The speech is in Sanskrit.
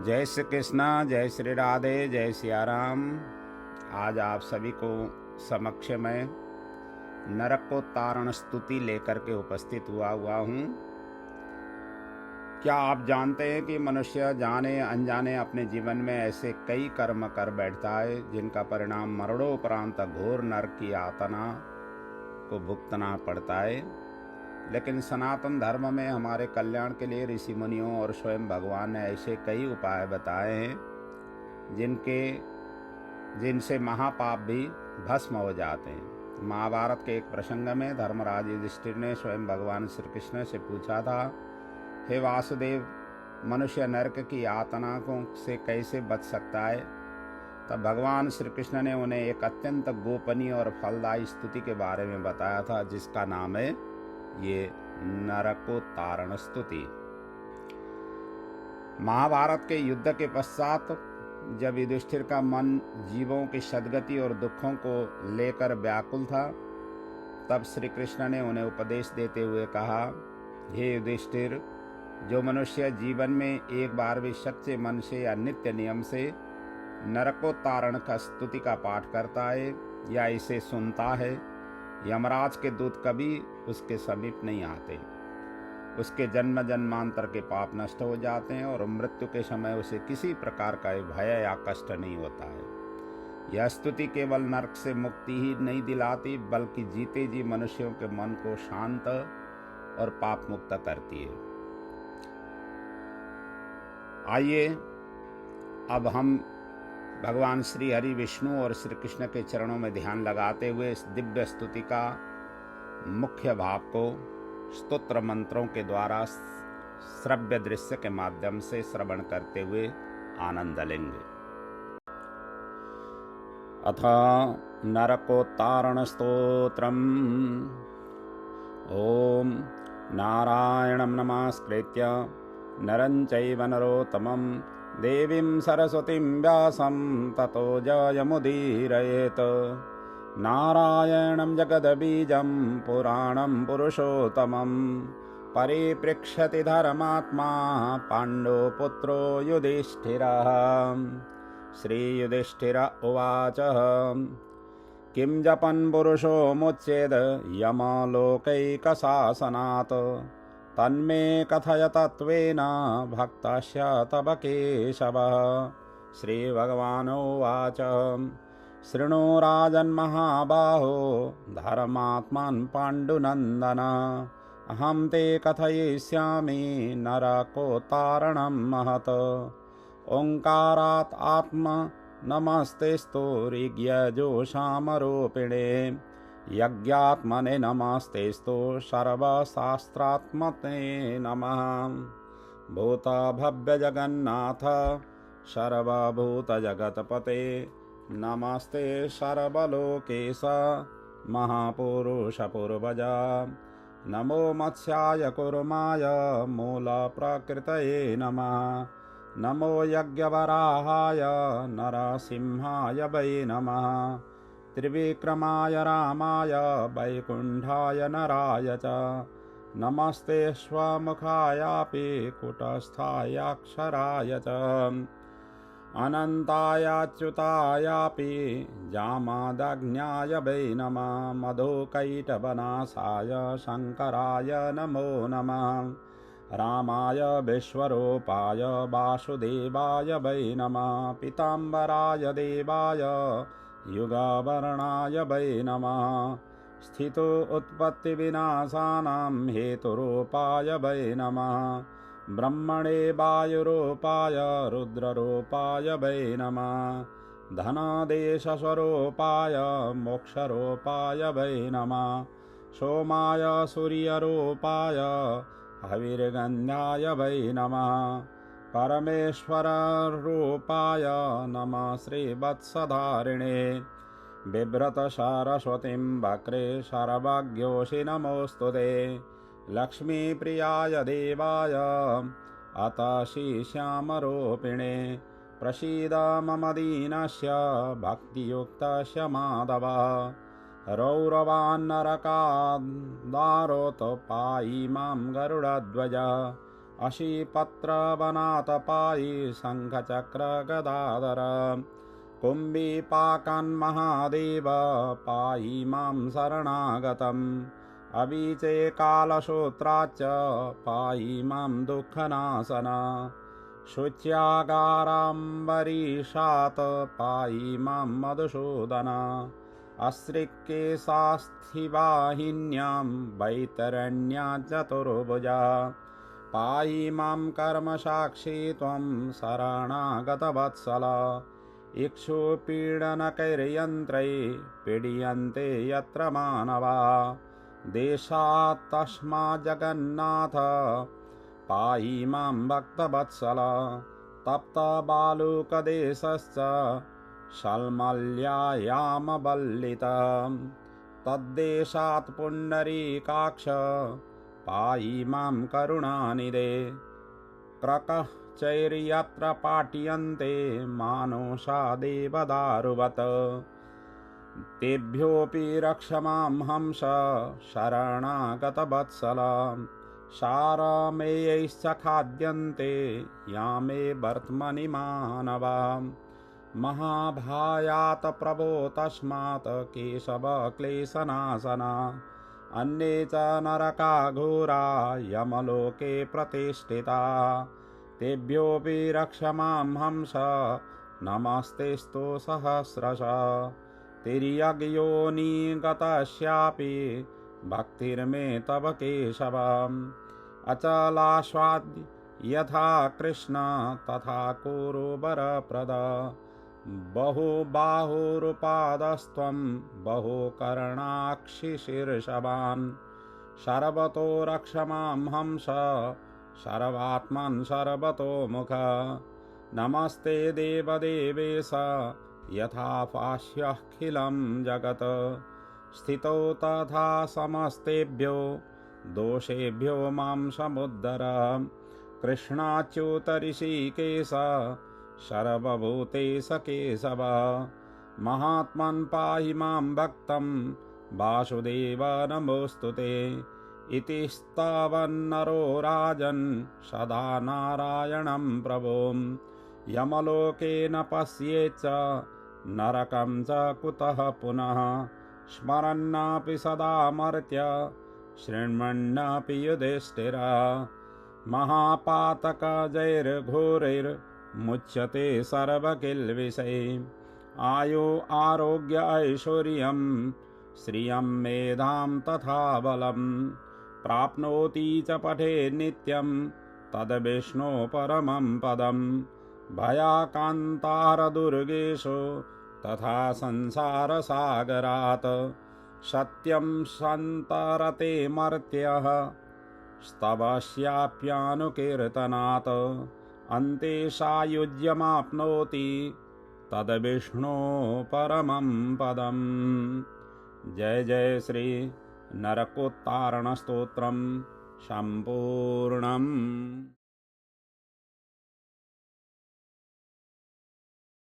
जय श्री कृष्णा, जय श्री राधे, जय सिया राम। आज आप सभी को समक्ष में नरकोत्तारण स्तुति लेकर के उपस्थित हुआ हूँ। क्या आप जानते हैं कि मनुष्य जाने अनजाने अपने जीवन में ऐसे कई कर्म कर बैठता है जिनका परिणाम मरणोपरांत घोर नरक की यातना को भुगतना पड़ता है। लेकिन सनातन धर्म में हमारे कल्याण के लिए ऋषि मुनियों और स्वयं भगवान ने ऐसे कई उपाय बताए हैं जिनसे महापाप भी भस्म हो जाते हैं। महाभारत के एक प्रसंग में धर्मराज युधिष्ठिर ने स्वयं भगवान श्री कृष्ण से पूछा था, हे वासुदेव, मनुष्य नरक की यातना से कैसे बच सकता है? तब भगवान श्री कृष्ण ने उन्हें एक अत्यंत गोपनीय और फलदायी स्तुति के बारे में बताया था, जिसका नाम है ये नरकोत्तारण स्तुति। महाभारत के युद्ध के पश्चात जब युधिष्ठिर का मन जीवों की सद्गति और दुखों को लेकर व्याकुल था, तब श्री कृष्ण ने उन्हें उपदेश देते हुए कहा, हे युधिष्ठिर, जो मनुष्य जीवन में एक बार भी सच्चे मन से या नित्य नियम से नरकोत्तारण का स्तुति का पाठ करता है या इसे सुनता है, यमराज के दूत कभी उसके समीप नहीं आते। उसके जन्म जन्मांतर के पाप नष्ट हो जाते हैं और मृत्यु के समय उसे किसी प्रकार का भय या कष्ट नहीं होता है। यह स्तुति केवल नरक से मुक्ति ही नहीं दिलाती, बल्कि जीते जी मनुष्यों के मन को शांत और पाप मुक्त करती है। आइए अब हम भगवान श्री हरि, विष्णु और श्री कृष्ण के चरणों में ध्यान लगाते हुए इस दिव्य स्तुति का मुख्य भाव को स्तोत्र मंत्रों के द्वारा श्रव्य दृश्य के माध्यम से श्रवण करते हुए आनंद लेंगे। अथ नरकोत्तारण स्तोत्रम्। ओम नारायणं नमस्कृत्य नरं चैव नरोत्तमं देवीं सरस्वतीं व्यासं ततो जयमुदीरयेत्। नारायणं जगदबीजं पुराणं पुरुषोत्तमं परिप्रेक्ष्यति धर्मात्मा पाण्डुपुत्रो युधिष्ठिरः। श्रीयुधिष्ठिर उवाच, किं जपन् पुरुषो मुच्येद यमलोकैकशासनात्, तन्मे कथय तत्त्वेन भक्तस्य तव केशव। श्रीभगवानुवाच, शृणु राजन्महाबाहो धर्मात्मान् पाण्डुनन्दन, अहं ते कथयिष्यामि नरकोत्तारणं महत्। ओङ्कारात् आत्मा नमस्तेस्तु ऋग्यजुषामरूपिणे, यज्ञात्मने नमस्तेस्तु सर्वशास्त्रात्मने नमः। भूतभव्यजगन्नाथ सर्वभूतजगत्पते, नमस्ते सर्वलोकेश महापुरुष पूर्वजा। नमो मत्स्याय कुर्माय मूलप्रकृतये नमः। नमो यज्ञवराहाय नरसिंहाय वै नमः। त्रिविक्रमाय रामाय वैकुण्ठाय नराय च, नमस्ते स्वमुखायापि कुटस्थायाक्षराय च, अनन्तायाच्युतायापि जामादग्न्याय वै नमः। मधुकैटवनाशाय शङ्कराय नमो नमः। रामाय विश्वरूपाय वासुदेवाय वै नमः। पीताम्बराय देवाय युगवर्णाय वै नमः। स्थितो उत्पत्तिविनाशानां हेतुरूपाय वै नमः। ब्रह्मणे वायुरूपाय रुद्ररूपाय वै नमः। धनादेशस्वरूपाय मोक्षरूपाय वै नमः। सोमाय सूर्यरूपाय हविर्गन्धाय वै नमः। परमेश्वररूपाय नमः श्रीवत्सधारिणे। बिभ्रतसरस्वतीं वक्रे सर्वज्ञोषि नमोऽस्तुते। लक्ष्मीप्रियाय देवाय अतसि श्यामरूपिणे, प्रसीद मम दीनस्य भक्तियुक्तस्य माधव। रौरवान्नरकादारोत पायि मां गरुडध्वज, अशीपत्रवनातपायी शङ्खचक्रगदाधर कुम्भीपाकन्महादेव पायि मां शरणागतम् अवीचे कालसूत्राच्च पायि मां दुःखनाशन शुच्यागाराम्बरीषात् पायि मां मधुसूदन अश्रिक्केशास्थिवाहिन्यां वैतरण्या चतुर्भुजा पायि मां कर्मसाक्षी त्वं शरणागतवत्सल इक्षुपीडनकैर्यन्त्रै पीड्यन्ते यत्र मानवा देशात् तस्मात् जगन्नाथ पायि मां भक्तवत्सल तप्तबालुकदेशश्च शल्मल्यायामवल्लितं तद्देशात् पुण्डरीकाक्ष पायि मां करुणानिधे क्रकश्चैर्यत्र पाट्यन्ते मानुषा देवदारुवत् तेभ्योऽपि रक्ष मां हंस शरणागतवत्सल सारमेयैश्च खाद्यन्ते यामे वर्त्मनि मानवा महाभायात् प्रभो तस्मात् केशव क्लेशनाशना अन्ये च नरका घोरा यमलोके प्रतिष्ठिता तेभ्योऽपि रक्ष मां हंस नमस्तेस्तु सहस्रश तिर्यग्योनिगतस्यापि भक्तिर्मे तव केशव अचलाश्वाद् यथा कृष्ण तथा कुरु वरप्रद बहुबाहुरुपादस्त्वं बहुकर्णाक्षिशीर्षवान् सर्वतो रक्ष मां हंस सर्वात्मन् सर्वतो मुख नमस्ते देवदेवेश यथा पाश्यखिलं जगत् स्थितो तथा समस्तेभ्यो दोषेभ्यो मां समुद्धर कृष्णाच्युतऋषिकेश सर्वभूतेश केशव महात्मन् पाहि मां भक्तं वासुदेव नमोऽस्तुते इति स्तवन्नरो राजन् सदा नारायणं प्रभुं यमलोके न पश्येच्च नरकं च कुतः पुनः स्मरन्नापि सदा मर्त्य शृण्वन्नपि युधिष्ठिर महापातकजैर्घोरैर्मुच्यते सर्वकिल्बिषै आयु आरोग्य ऐश्वर्यं श्रियं मेधां तथा बलं प्राप्नोति च पठे नित्यं तद्विष्णो परमं पदं भयाकान्तारदुर्गेषु तथा संसारसागरात् सत्यं सन्तरते मर्त्यः स्तवस्याप्यानुकीर्तनात् अन्ते सायुज्यमाप्नोति तद्विष्णो परमं पदम्। जय जय श्री नरकोत्तारण स्तोत्रम संपूर्णम्।